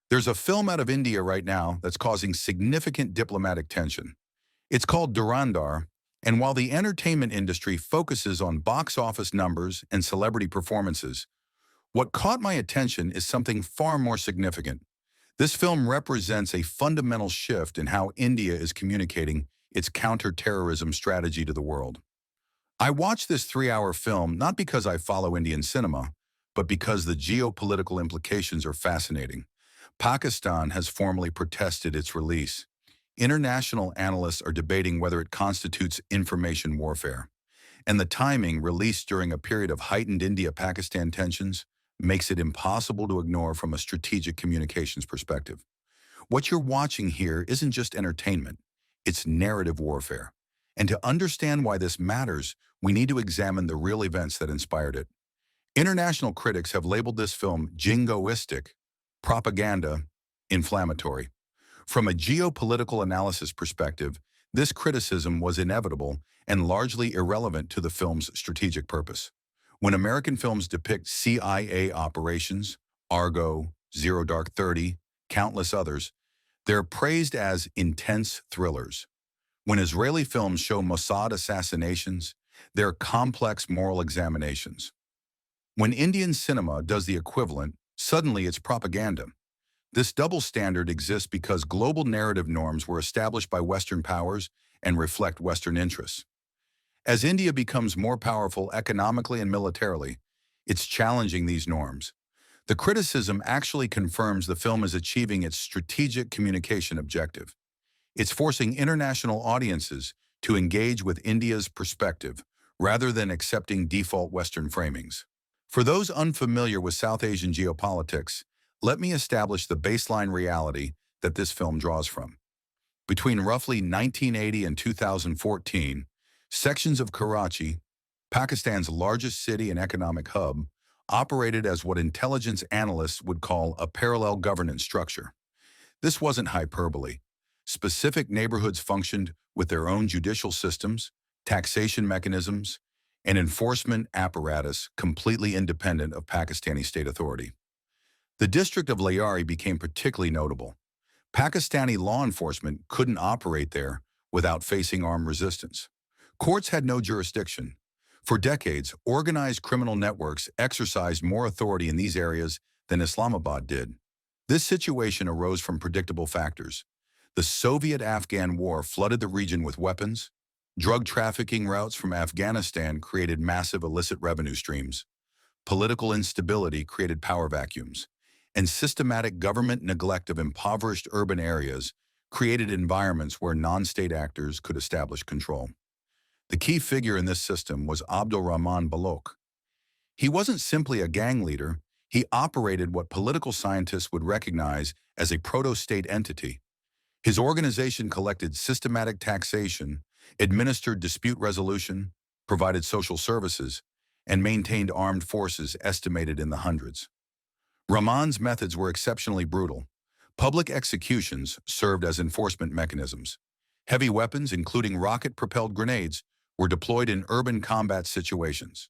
There's a film out of India right now that's causing significant diplomatic tension. It's called Dhurandhar, and while the entertainment industry focuses on box office numbers and celebrity performances, what caught my attention is something far more significant. This film represents a fundamental shift in how India is communicating its counter-terrorism strategy to the world. I watched this 3-hour film not because I follow Indian cinema, but because the geopolitical implications are fascinating. Pakistan has formally protested its release. International analysts are debating whether it constitutes information warfare. And the timing, released during a period of heightened India-Pakistan tensions, makes it impossible to ignore from a strategic communications perspective. What you're watching here isn't just entertainment, it's narrative warfare. And to understand why this matters, we need to examine the real events that inspired it. International critics have labeled this film jingoistic, propaganda, inflammatory. From a geopolitical analysis perspective, this criticism was inevitable and largely irrelevant to the film's strategic purpose. When American films depict CIA operations, Argo, Zero Dark 30, countless others, they're praised as intense thrillers. When Israeli films show Mossad assassinations, they're complex moral examinations. When Indian cinema does the equivalent, suddenly it's propaganda. This double standard exists because global narrative norms were established by Western powers and reflect Western interests. As India becomes more powerful economically and militarily, it's challenging these norms. The criticism actually confirms the film is achieving its strategic communication objective. It's forcing international audiences to engage with India's perspective rather than accepting default Western framings. For those unfamiliar with South Asian geopolitics, let me establish the baseline reality that this film draws from. Between roughly 1980 and 2014, sections of Karachi, Pakistan's largest city and economic hub, operated as what intelligence analysts would call a parallel governance structure. This wasn't hyperbole. Specific neighborhoods functioned with their own judicial systems, taxation mechanisms, and enforcement apparatus completely independent of Pakistani state authority. The district of Lyari became particularly notable. Pakistani law enforcement couldn't operate there without facing armed resistance. Courts had no jurisdiction. For decades, organized criminal networks exercised more authority in these areas than Islamabad did. This situation arose from predictable factors. The Soviet-Afghan War flooded the region with weapons. Drug trafficking routes from Afghanistan created massive illicit revenue streams. Political instability created power vacuums. And systematic government neglect of impoverished urban areas created environments where non-state actors could establish control. The key figure in this system was Abdul Rahman Balok. He wasn't simply a gang leader, he operated what political scientists would recognize as a proto-state entity. His organization collected systematic taxation, administered dispute resolution, provided social services, and maintained armed forces estimated in the hundreds. Rahman's methods were exceptionally brutal. Public executions served as enforcement mechanisms. Heavy weapons, including rocket-propelled grenades, were deployed in urban combat situations.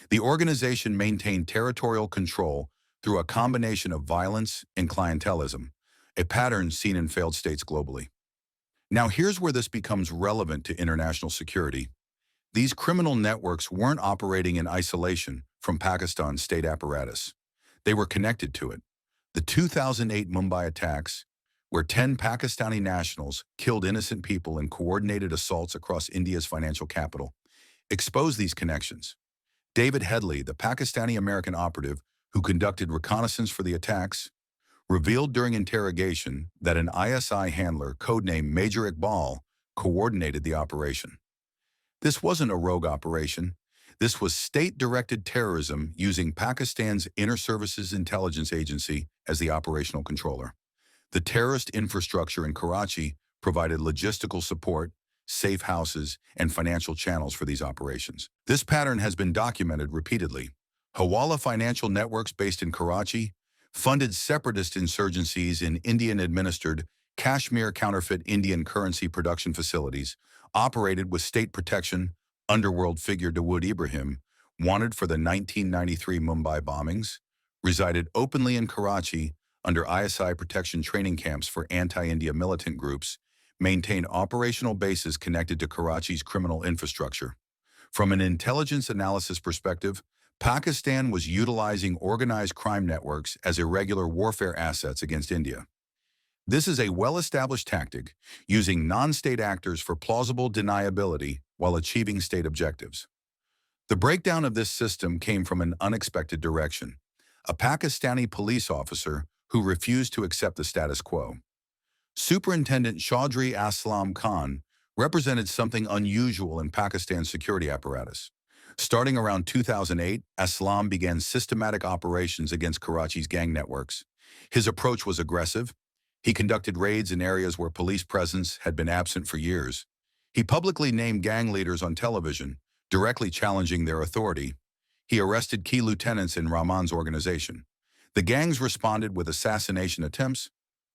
The organization maintained territorial control through a combination of violence and clientelism, a pattern seen in failed states globally. Now here's where this becomes relevant to international security. These criminal networks weren't operating in isolation from Pakistan's state apparatus. They were connected to it. The 2008 Mumbai attacks, where 10 Pakistani nationals killed innocent people in coordinated assaults across India's financial capital, exposed these connections. David Headley, the Pakistani-American operative who conducted reconnaissance for the attacks, revealed during interrogation that an ISI handler codenamed Major Iqbal coordinated the operation. This wasn't a rogue operation. This was state-directed terrorism using Pakistan's Inter Services Intelligence Agency as the operational controller. The terrorist infrastructure in Karachi provided logistical support, safe houses, and financial channels for these operations. This pattern has been documented repeatedly. Hawala financial networks based in Karachi funded separatist insurgencies in Indian-administered Kashmir counterfeit Indian currency production facilities, operated with state protection. Underworld figure Dawood Ibrahim, wanted for the 1993 Mumbai bombings, resided openly in Karachi under ISI protection training camps for anti-India militant groups, maintained operational bases connected to Karachi's criminal infrastructure. From an intelligence analysis perspective, Pakistan was utilizing organized crime networks as irregular warfare assets against India. This is a well-established tactic, using non-state actors for plausible deniability while achieving state objectives. The breakdown of this system came from an unexpected direction: a Pakistani police officer who refused to accept the status quo. Superintendent Chaudhry Aslam Khan represented something unusual in Pakistan's security apparatus. Starting around 2008, Aslam began systematic operations against Karachi's gang networks. His approach was aggressive. He conducted raids in areas where police presence had been absent for years. He publicly named gang leaders on television, directly challenging their authority. He arrested key lieutenants in Rahman's organization. The gangs responded with assassination attempts.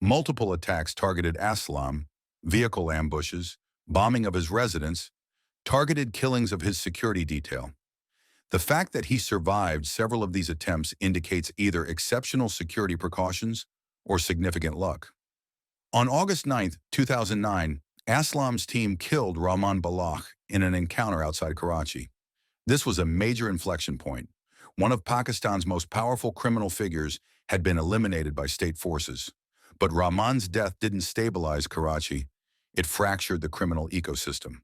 Multiple attacks targeted Aslam, vehicle ambushes, bombing of his residence, targeted killings of his security detail. The fact that he survived several of these attempts indicates either exceptional security precautions or significant luck. On August 9, 2009, Aslam's team killed Rahman Balakh in an encounter outside Karachi. This was a major inflection point. One of Pakistan's most powerful criminal figures had been eliminated by state forces. But Rahman's death didn't stabilize Karachi. It fractured the criminal ecosystem.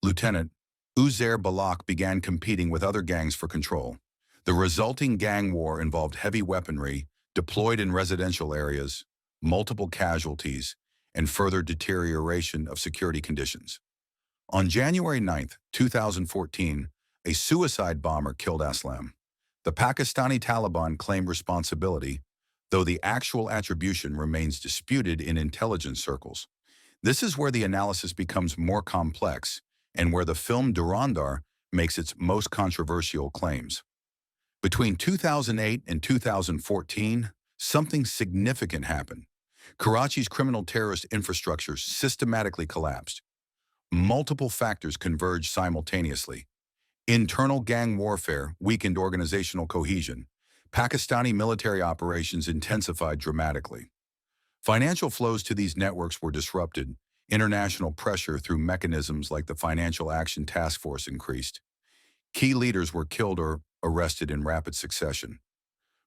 Lieutenant Uzair Balakh began competing with other gangs for control. The resulting gang war involved heavy weaponry deployed in residential areas, multiple casualties, and further deterioration of security conditions. On January 9, 2014, a suicide bomber killed Aslam. The Pakistani Taliban claimed responsibility, though the actual attribution remains disputed in intelligence circles. This is where the analysis becomes more complex and where the film Dhurandhar makes its most controversial claims. Between 2008 and 2014, something significant happened. Karachi's criminal terrorist infrastructure systematically collapsed. Multiple factors converged simultaneously. Internal gang warfare weakened organizational cohesion. Pakistani military operations intensified dramatically. Financial flows to these networks were disrupted. International pressure through mechanisms like the Financial Action Task Force increased. Key leaders were killed or arrested in rapid succession.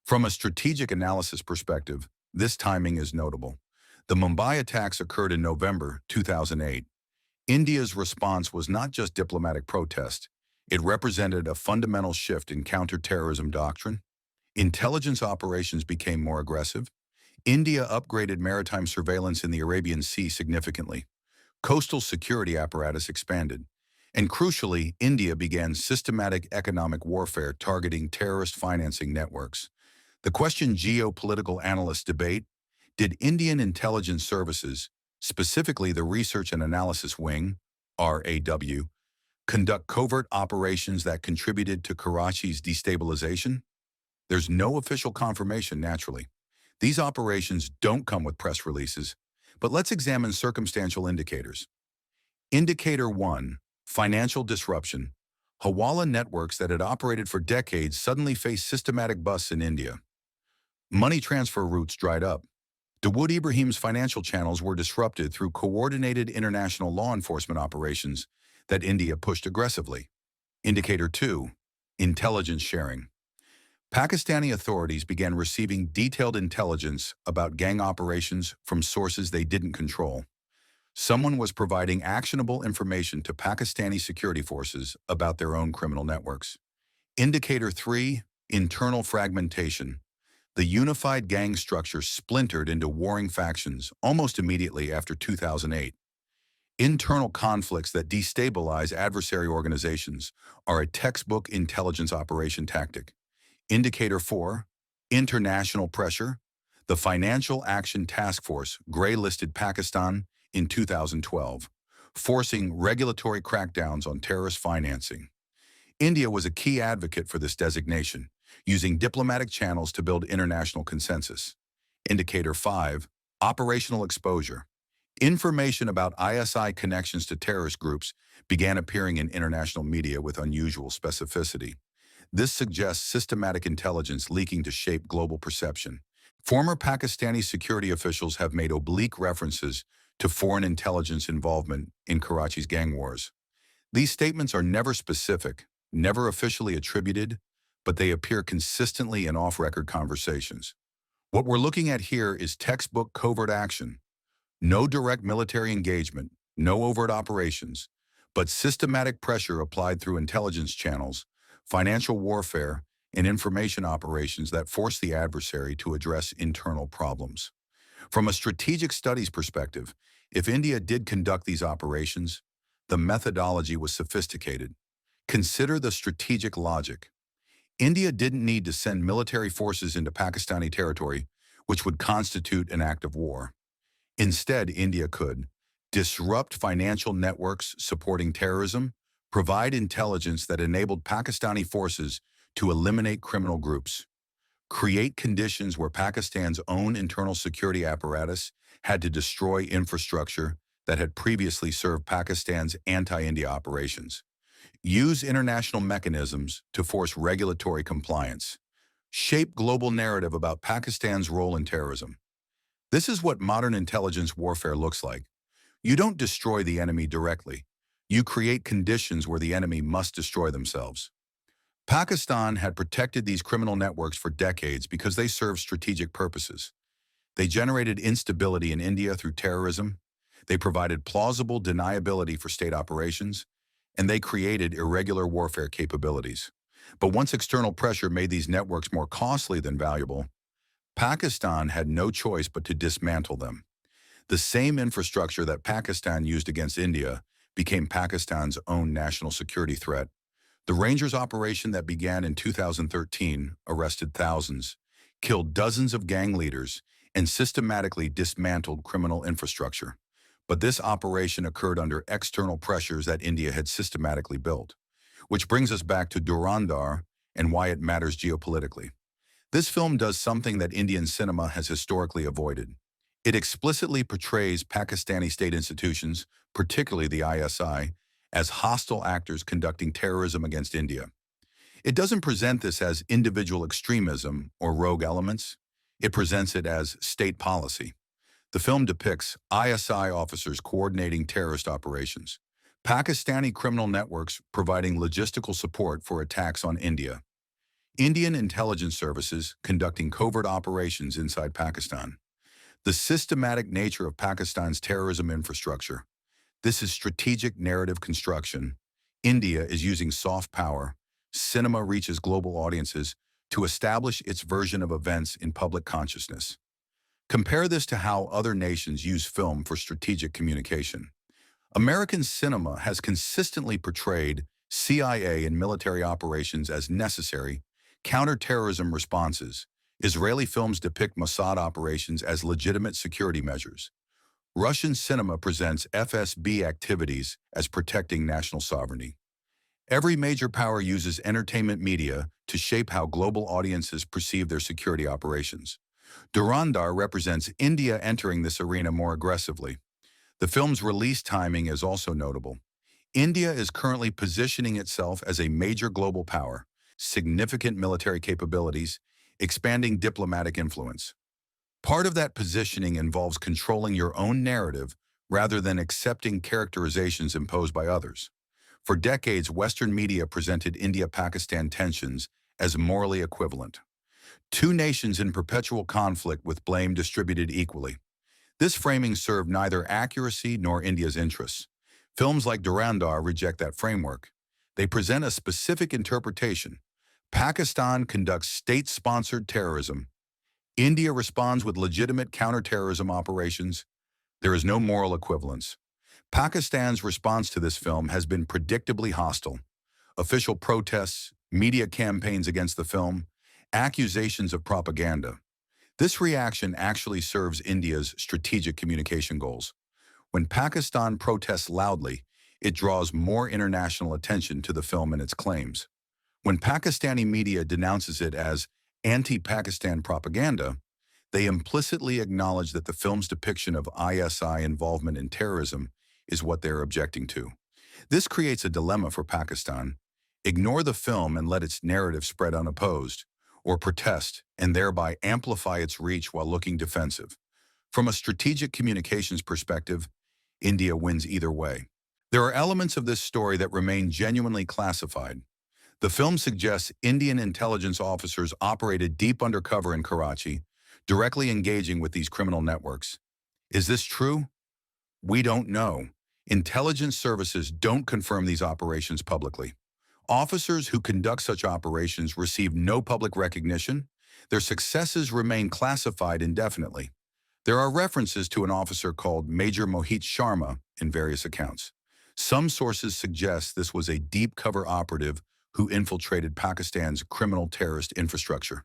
From a strategic analysis perspective, this timing is notable. The Mumbai attacks occurred in November 2008. India's response was not just diplomatic protest. It represented a fundamental shift in counter-terrorism doctrine. Intelligence operations became more aggressive. India upgraded maritime surveillance in the Arabian Sea significantly. Coastal security apparatus expanded. And crucially, India began systematic economic warfare targeting terrorist financing networks. The question geopolitical analysts debate: did Indian intelligence services, specifically the Research and Analysis Wing, RAW, conduct covert operations that contributed to Karachi's destabilization? There's no official confirmation, naturally. These operations don't come with press releases, but let's examine circumstantial indicators. Indicator 1, financial disruption. Hawala networks that had operated for decades suddenly faced systematic busts in India. Money transfer routes dried up. Dawood Ibrahim's financial channels were disrupted through coordinated international law enforcement operations that India pushed aggressively. Indicator 2, intelligence sharing. Pakistani authorities began receiving detailed intelligence about gang operations from sources they didn't control. Someone was providing actionable information to Pakistani security forces about their own criminal networks. Indicator 3, internal fragmentation. The unified gang structure splintered into warring factions almost immediately after 2008. Internal conflicts that destabilize adversary organizations are a textbook intelligence operation tactic. Indicator 4, international pressure. The Financial Action Task Force grey-listed Pakistan in 2012, forcing regulatory crackdowns on terrorist financing. India was a key advocate for this designation, using diplomatic channels to build international consensus. Indicator 5, operational exposure. Information about ISI connections to terrorist groups began appearing in international media with unusual specificity. This suggests systematic intelligence leaking to shape global perception. Former Pakistani security officials have made oblique references to foreign intelligence involvement in Karachi's gang wars. These statements are never specific, never officially attributed, but they appear consistently in off-record conversations. What we're looking at here is textbook covert action. No direct military engagement, no overt operations, but systematic pressure applied through intelligence channels, financial warfare, and information operations that force the adversary to address internal problems. From a strategic studies perspective, if India did conduct these operations, the methodology was sophisticated. Consider the strategic logic. India didn't need to send military forces into Pakistani territory, which would constitute an act of war. Instead, India could disrupt financial networks supporting terrorism, provide intelligence that enabled Pakistani forces to eliminate criminal groups, create conditions where Pakistan's own internal security apparatus had to destroy infrastructure that had previously served Pakistan's anti-India operations, use international mechanisms to force regulatory compliance, shape global narrative about Pakistan's role in terrorism. This is what modern intelligence warfare looks like. You don't destroy the enemy directly. You create conditions where the enemy must destroy themselves. Pakistan had protected these criminal networks for decades because they served strategic purposes. They generated instability in India through terrorism, they provided plausible deniability for state operations, and they created irregular warfare capabilities. But once external pressure made these networks more costly than valuable, Pakistan had no choice but to dismantle them. The same infrastructure that Pakistan used against India became Pakistan's own national security threat. The Rangers operation that began in 2013 arrested thousands, killed dozens of gang leaders, and systematically dismantled criminal infrastructure. But this operation occurred under external pressures that India had systematically built. Which brings us back to Dhurandhar and why it matters geopolitically. This film does something that Indian cinema has historically avoided. It explicitly portrays Pakistani state institutions, particularly the ISI, as hostile actors conducting terrorism against India. It doesn't present this as individual extremism or rogue elements. It presents it as state policy. The film depicts ISI officers coordinating terrorist operations, Pakistani criminal networks providing logistical support for attacks on India, Indian intelligence services conducting covert operations inside Pakistan. The systematic nature of Pakistan's terrorism infrastructure. This is strategic narrative construction. India is using soft power. Cinema reaches global audiences to establish its version of events in public consciousness. Compare this to how other nations use film for strategic communication. American cinema has consistently portrayed CIA and military operations as necessary counter-terrorism responses. Israeli films depict Mossad operations as legitimate security measures. Russian cinema presents FSB activities as protecting national sovereignty. Every major power uses entertainment media to shape how global audiences perceive their security operations. Dhurandhar represents India entering this arena more aggressively. The film's release timing is also notable. India is currently positioning itself as a major global power, significant military capabilities, expanding diplomatic influence. Part of that positioning involves controlling your own narrative rather than accepting characterizations imposed by others. For decades, Western media presented India-Pakistan tensions as morally equivalent. Two nations in perpetual conflict with blame distributed equally. This framing served neither accuracy nor India's interests. Films like Dhurandhar reject that framework. They present a specific interpretation. Pakistan conducts state-sponsored terrorism. India responds with legitimate counter-terrorism operations. There is no moral equivalence. Pakistan's response to this film has been predictably hostile. Official protests, media campaigns against the film, accusations of propaganda. This reaction actually serves India's strategic communication goals. When Pakistan protests loudly, it draws more international attention to the film and its claims. When Pakistani media denounces it as anti-Pakistan propaganda, they implicitly acknowledge that the film's depiction of ISI involvement in terrorism is what they're objecting to. This creates a dilemma for Pakistan. Ignore the film and let its narrative spread unopposed, or protest and thereby amplify its reach while looking defensive. From a strategic communications perspective, India wins either way. There are elements of this story that remain genuinely classified. The film suggests Indian intelligence officers operated deep undercover in Karachi, directly engaging with these criminal networks. Is this true? We don't know. Intelligence services don't confirm these operations publicly. Officers who conduct such operations receive no public recognition. Their successes remain classified indefinitely. There are references to an officer called Major Mohit Sharma in various accounts. Some sources suggest this was a deep cover operative who infiltrated Pakistan's criminal terrorist infrastructure.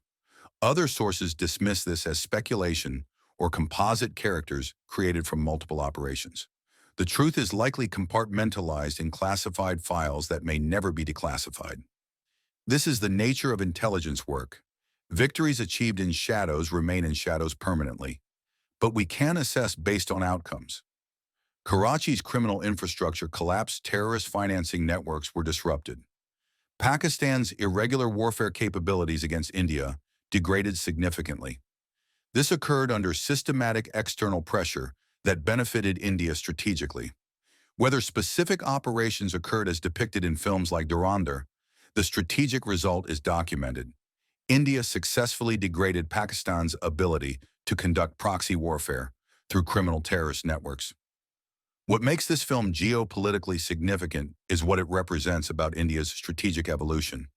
Other sources dismiss this as speculation or composite characters created from multiple operations. The truth is likely compartmentalized in classified files that may never be declassified. This is the nature of intelligence work. Victories achieved in shadows remain in shadows permanently, but we can assess based on outcomes. Karachi's criminal infrastructure collapsed, terrorist financing networks were disrupted. Pakistan's irregular warfare capabilities against India degraded significantly. This occurred under systematic external pressure that benefited India strategically. Whether specific operations occurred as depicted in films like Dhurandhar, the strategic result is documented. India successfully degraded Pakistan's ability to conduct proxy warfare through criminal terrorist networks. What makes this film geopolitically significant is what it represents about India's strategic evolution.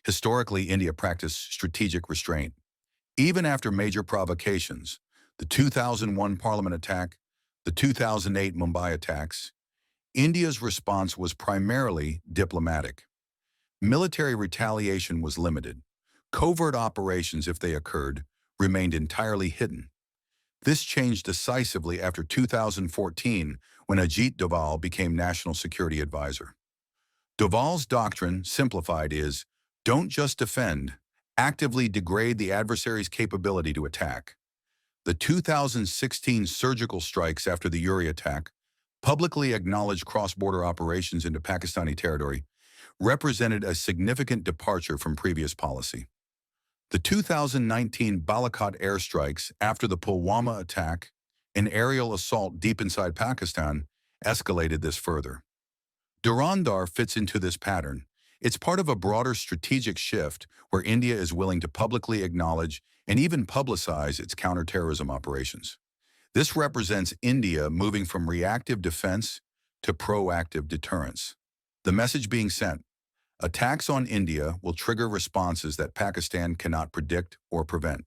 Historically, India practiced strategic restraint. Even after major provocations, the 2001 Parliament attack, the 2008 Mumbai attacks, India's response was primarily diplomatic. Military retaliation was limited. Covert operations, if they occurred, remained entirely hidden. This changed decisively after 2014 when Ajit Doval became National Security Advisor. Doval's doctrine, simplified, is don't just defend, actively degrade the adversary's capability to attack. The 2016 surgical strikes after the Uri attack, publicly acknowledged cross-border operations into Pakistani territory, represented a significant departure from previous policy. The 2019 Balakot airstrikes after the Pulwama attack, an aerial assault deep inside Pakistan, escalated this further. Dhurandhar fits into this pattern. It's part of a broader strategic shift where India is willing to publicly acknowledge and even publicize its counterterrorism operations. This represents India moving from reactive defense to proactive deterrence. The message being sent: attacks on India will trigger responses that Pakistan cannot predict or prevent.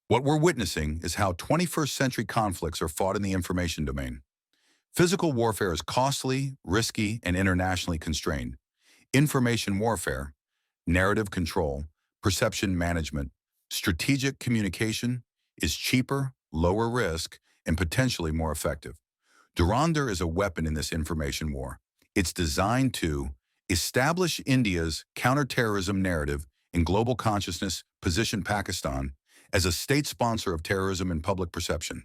What we're witnessing is how 21st century conflicts are fought in the information domain. Physical warfare is costly, risky, and internationally constrained. Information warfare, narrative control, perception management, strategic communication is cheaper, lower risk, and potentially more effective. Dhurandhar is a weapon in this information war. It's designed to establish India's counterterrorism narrative in global consciousness, position Pakistan as a state sponsor of terrorism in public perception,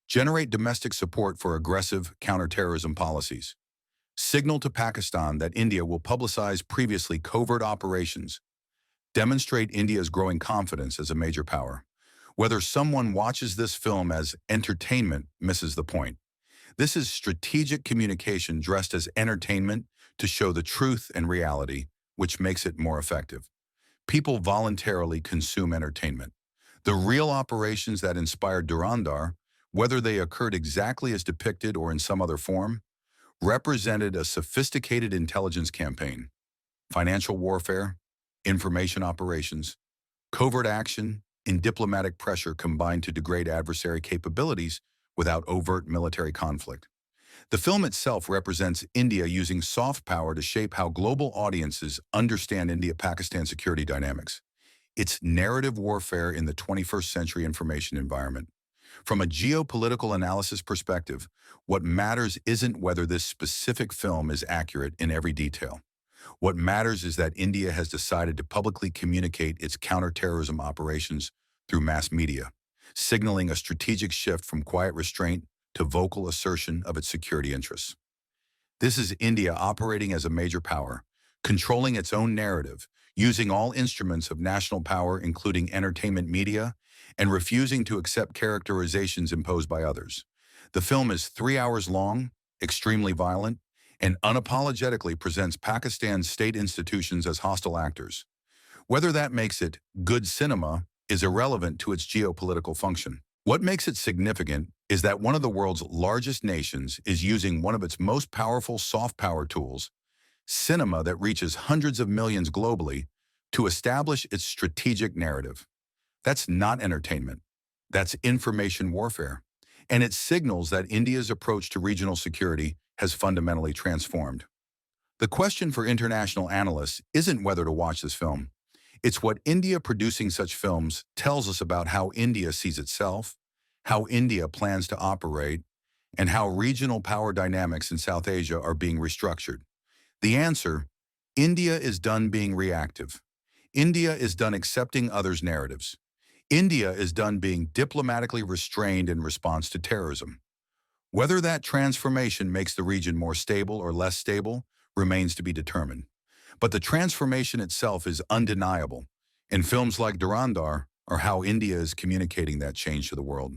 generate domestic support for aggressive counterterrorism policies, signal to Pakistan that India will publicize previously covert operations, demonstrate India's growing confidence as a major power. Whether someone watches this film as entertainment misses the point. This is strategic communication dressed as entertainment to show the truth and reality, which makes it more effective. People voluntarily consume entertainment. The real operations that inspired Dhurandhar, whether they occurred exactly as depicted or in some other form, represented a sophisticated intelligence campaign, financial warfare, information operations, covert action, and diplomatic pressure combined to degrade adversary capabilities without overt military conflict. The film itself represents India using soft power to shape how global audiences understand India-Pakistan security dynamics. It's narrative warfare in the 21st century information environment. From a geopolitical analysis perspective, what matters isn't whether this specific film is accurate in every detail. What matters is that India has decided to publicly communicate its counterterrorism operations through mass media, signaling a strategic shift from quiet restraint to vocal assertion of its security interests. This is India operating as a major power, controlling its own narrative, using all instruments of national power, including entertainment media, and refusing to accept characterizations imposed by others. The film is 3 hours long, extremely violent, and unapologetically presents Pakistan's state institutions as hostile actors. Whether that makes it good cinema is irrelevant to its geopolitical function. What makes it significant is that one of the world's largest nations is using one of its most powerful soft power tools, cinema that reaches hundreds of millions globally, to establish its strategic narrative. That's not entertainment. That's information warfare. And it signals that India's approach to regional security has fundamentally transformed. The question for international analysts isn't whether to watch this film. It's what India producing such films tells us about how India sees itself, how India plans to operate, and how regional power dynamics in South Asia are being restructured. The answer: India is done being reactive. India is done accepting others' narratives. India is done being diplomatically restrained in response to terrorism. Whether that transformation makes the region more stable or less stable remains to be determined. But the transformation itself is undeniable, and films like Dhurandhar are how India is communicating that change to the world.